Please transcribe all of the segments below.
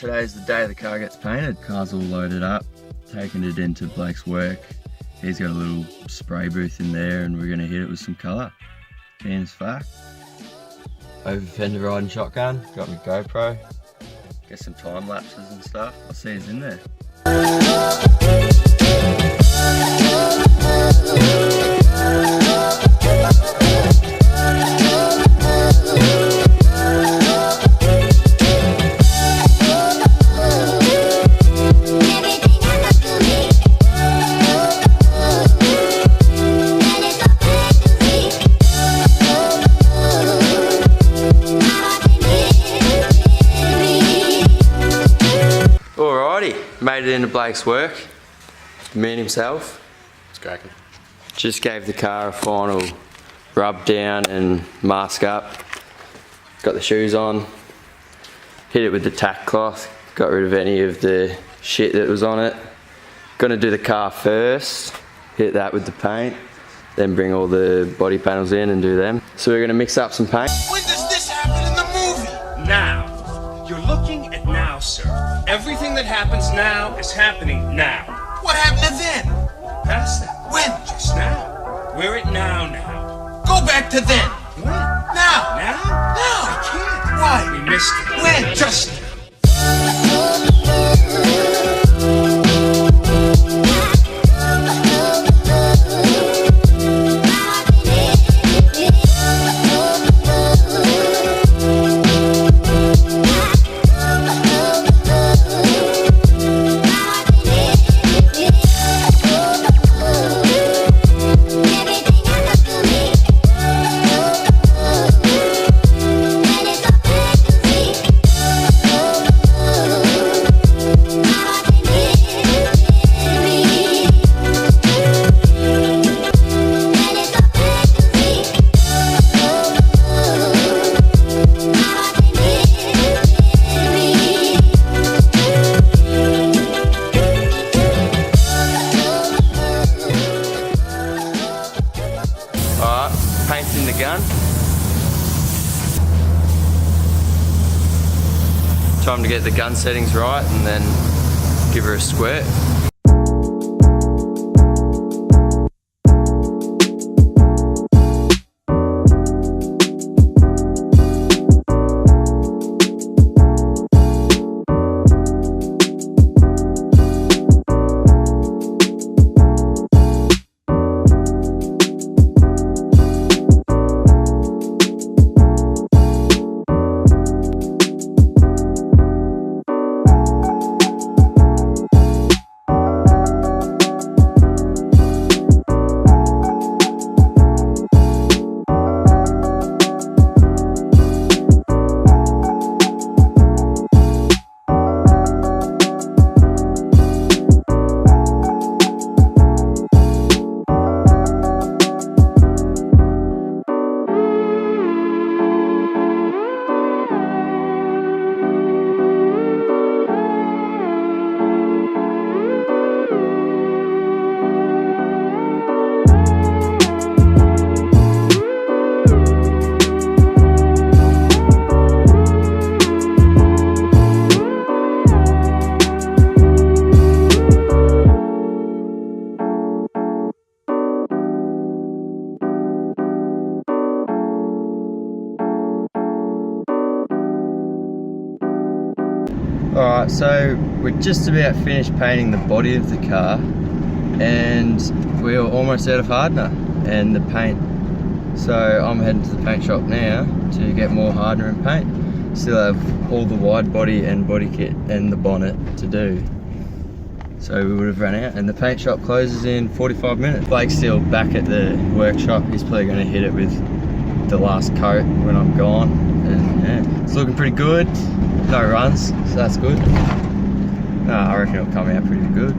today's the day the car gets painted. Car's all loaded up, taking it into Blake's work. He's got a little spray booth in there and we're gonna hit it with some colour. Keen as fuck. Over fender riding shotgun, got my GoPro. Get some time lapses and stuff. I'll see who's in there. Made it into Blake's work, the man himself. It's cracking. Just gave the car a final rub down and mask up. Got the shoes on, hit it with the tack cloth, got rid of any of the shit that was on it. Gonna do the car first, hit that with the paint, then bring all the body panels in and do them. So we're gonna mix up some paint. When does this happen in the movie? Now. You're looking at now, sir. Everything that happens now is happening now. What happened to then? Past that. When? Just now. We're at now. Go back to then. When? Now. Now? Now. I can't. Why? We missed it. When? Just now. Paint's in the gun. Time to get the gun settings right and then give her a squirt. Alright, so we're just about finished painting the body of the car and we're almost out of hardener and the paint. So I'm heading to the paint shop now to get more hardener and paint. Still have all the wide body and body kit and the bonnet to do. So we would have run out and the paint shop closes in 45 minutes. Blake's still back at the workshop. He's probably going to hit it with the last coat when I'm gone. And yeah, it's looking pretty good. No runs, so that's good. I reckon it'll come out pretty good.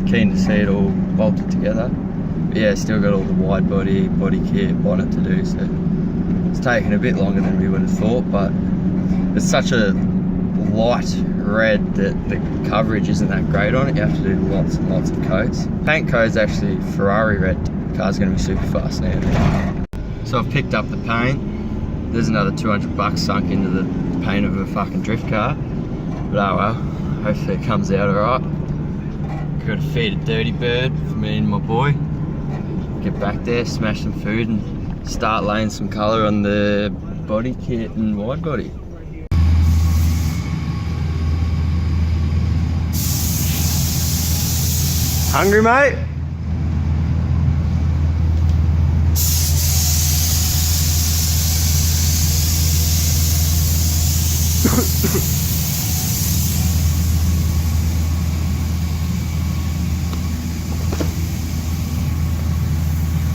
Keen to see it all bolted together. But yeah, still got all the wide body kit, bonnet to do, so it's taken a bit longer than we would have thought, but it's such a light red that the coverage isn't that great on it. You have to do lots and lots of coats. Paint code's actually Ferrari red. The car's going to be super fast now. So I've picked up the paint. There's another 200 bucks sunk into the paint of a fucking drift car. But oh well, hopefully it comes out alright. Got to feed a dirty bird for me and my boy. Get back there, smash some food and start laying some colour on the body kit and wide body. Hungry, mate?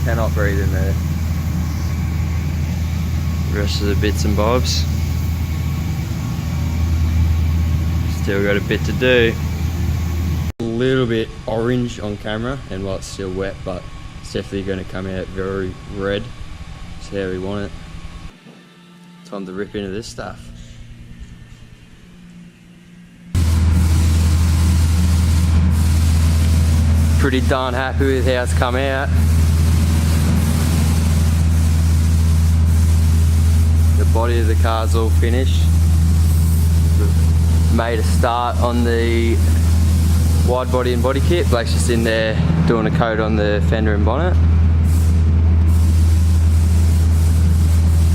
Cannot breathe in there. The rest of the bits and bobs. Still got a bit to do. A little bit orange on camera, and while it's still wet, but it's definitely going to come out very red. That's how we want it. Time to rip into this stuff. Pretty darn happy with how it's come out. The body of the car's all finished. We've made a start on the wide body and body kit. Blake's just in there doing a coat on the fender and bonnet.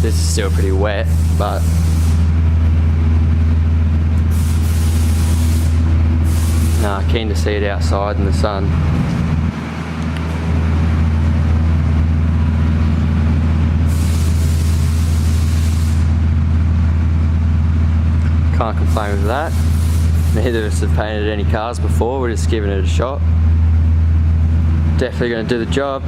This is still pretty wet, but keen to see it outside in the sun. Can't complain with that. Neither of us have painted any cars before, we're just giving it a shot. Definitely going to do the job.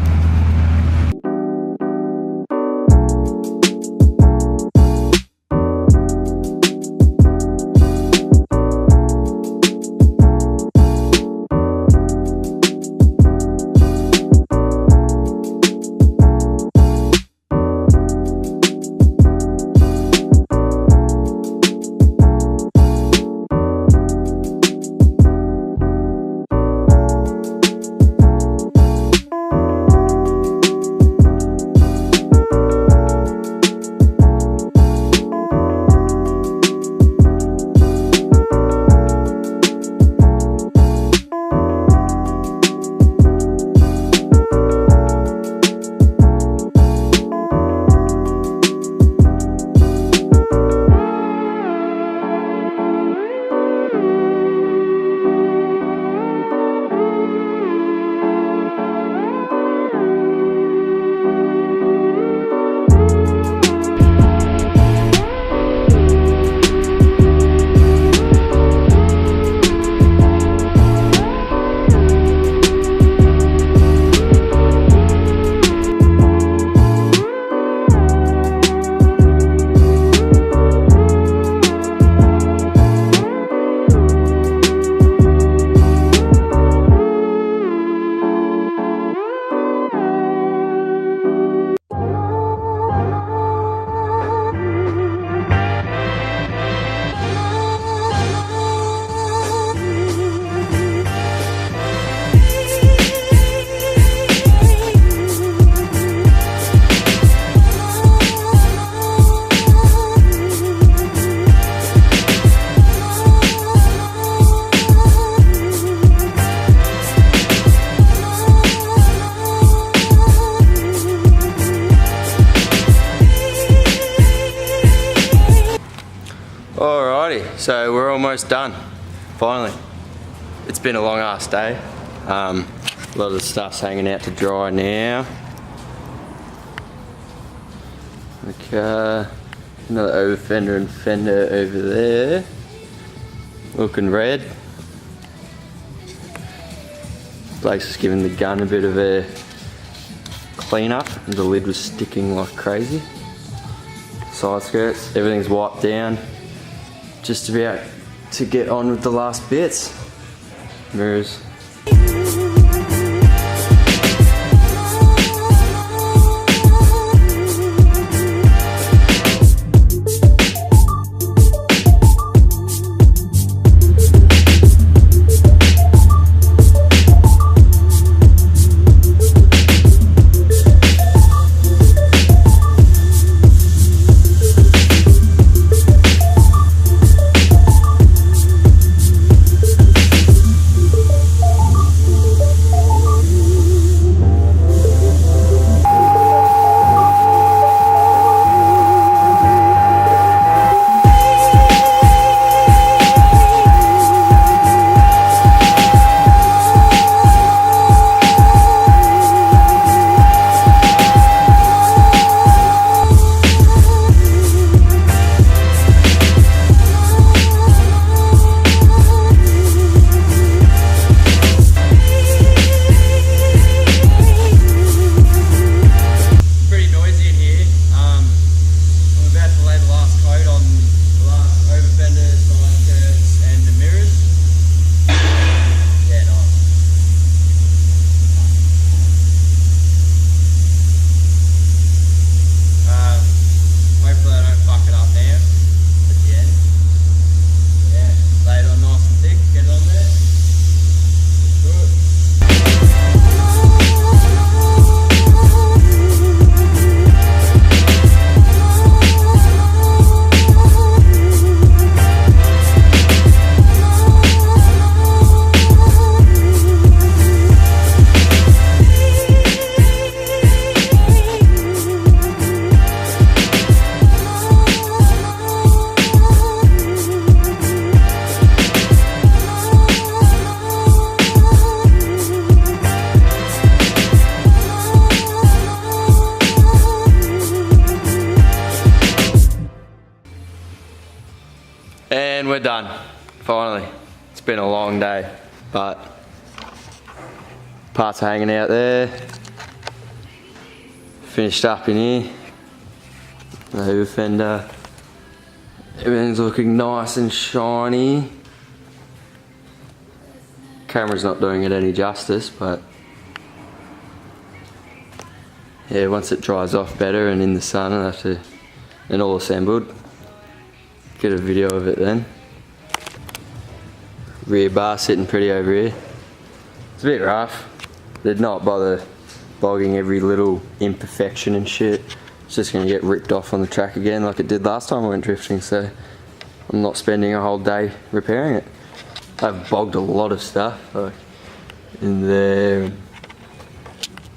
Alrighty, so we're almost done, finally. It's been a long ass day. A lot of the stuff's hanging out to dry now. Okay, another over fender and fender over there. Looking red. Blake's just giving the gun a bit of a clean up. The lid was sticking like crazy. Side skirts, everything's wiped down. Just about to get on with the last bits. Mirrors. And we're done, finally. It's been a long day, but parts are hanging out there. Finished up in here. The Hoover fender. Everything's looking nice and shiny. Camera's not doing it any justice, but yeah, once it dries off better and in the sun, I'll have to, and all assembled, get a video of it then. Rear bar sitting pretty over here. It's a bit rough. Did not bother bogging every little imperfection and shit. It's just gonna get ripped off on the track again like it did last time I went drifting, so I'm not spending a whole day repairing it. I've bogged a lot of stuff, like in there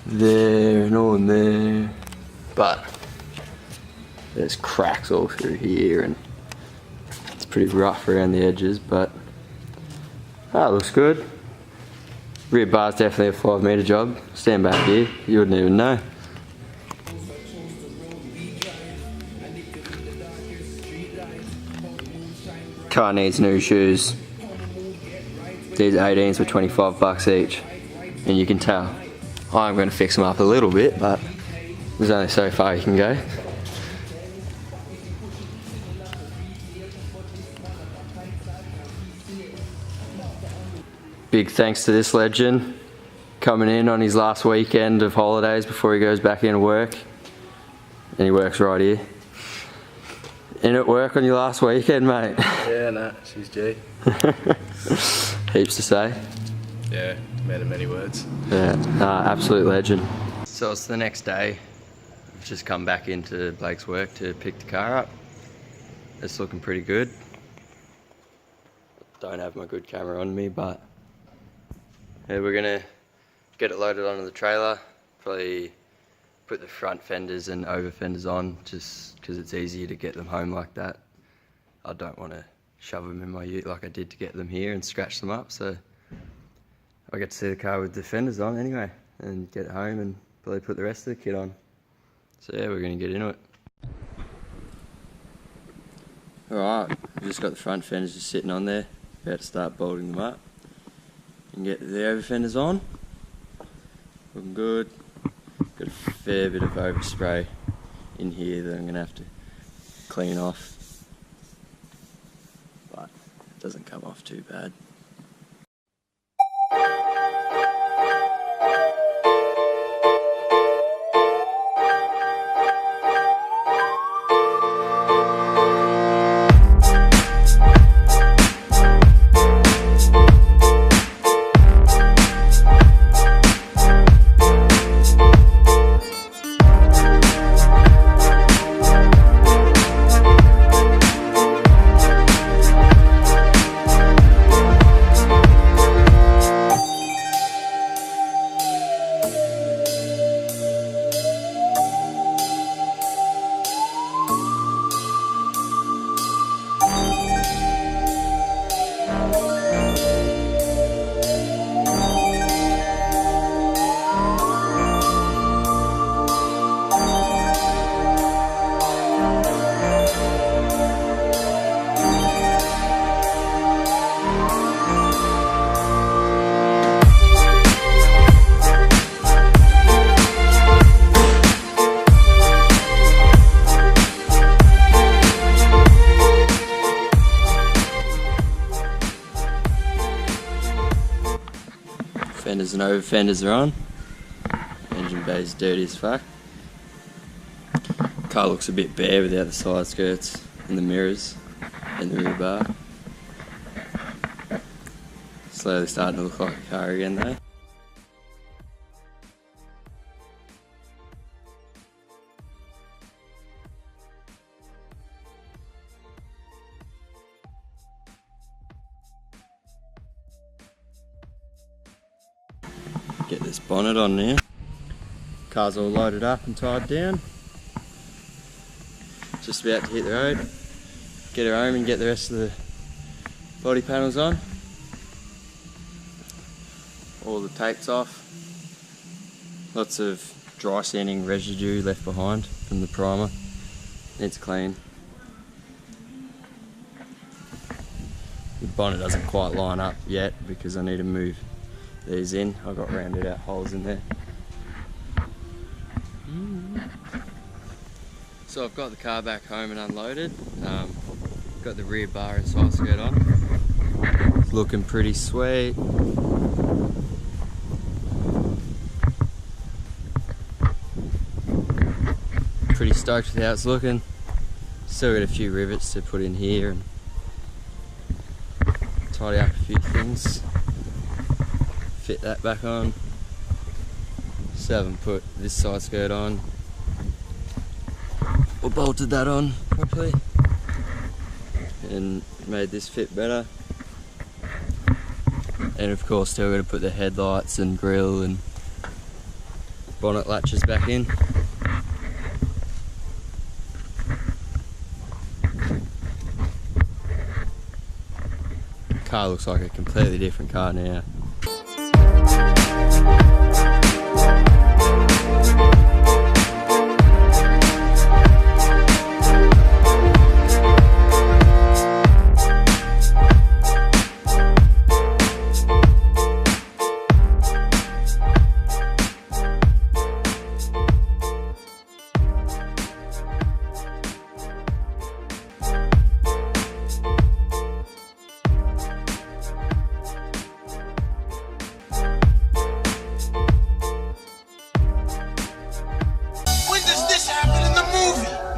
and all in there, but there's cracks all through here and it's pretty rough around the edges, but that looks good. Rear bar's definitely a 5 metre job. Stand back here, you wouldn't even know. Car needs new shoes. These 18s were 25 bucks each, and you can tell I'm going to fix them up a little bit, but there's only so far you can go. Big thanks to this legend coming in on his last weekend of holidays before he goes back into work, and he works right here. In at work on your last weekend, mate? Yeah, nah, she's G. Heaps to say. Yeah, met her many words. Yeah, absolute legend. So it's the next day. I've just come back into Blake's work to pick the car up. It's looking pretty good. Don't have my good camera on me, but yeah, we're gonna get it loaded onto the trailer. Probably put the front fenders and over fenders on, just because it's easier to get them home like that. I don't want to shove them in my ute like I did to get them here and scratch them up, so I get to see the car with the fenders on anyway and get it home and probably put the rest of the kit on. So yeah, we're going to get into it. Alright, we've just got the front fenders just sitting on there, about to start bolting them up and get the over fenders on. Looking good. Got a fair bit of overspray in here that I'm going to have to clean off, but it doesn't come off too bad. Fenders and over fenders are on. Engine bay's dirty as fuck. Car looks a bit bare without the side skirts and the mirrors and the rear bar. Slowly starting to look like a car again though. Get this bonnet on now. Car's all loaded up and tied down. Just about to hit the road. Get her home and get the rest of the body panels on. All the tape's off. Lots of dry sanding residue left behind from the primer. Needs clean. bonnet doesn't quite line up yet because I need to move these in. I've got rounded out holes in there. So I've got the car back home and unloaded. Got the rear bar and side skirt on. It's looking pretty sweet. Pretty stoked with how it's looking. Still got a few rivets to put in here and tidy up a few things. Fit that back on. Still haven't put this side skirt on or bolted that on properly and made this fit better. And of course still got to put the headlights and grille and bonnet latches back in. Car looks like a completely different car now.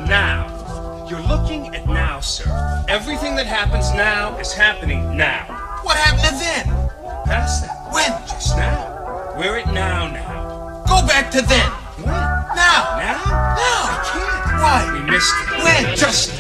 Now. You're looking at now, sir. Everything that happens now is happening now. What happened to then? Past that. When? Just now. We're at now. Go back to then. When? Now. Now? Now. I can't. Why? We missed it. When? Just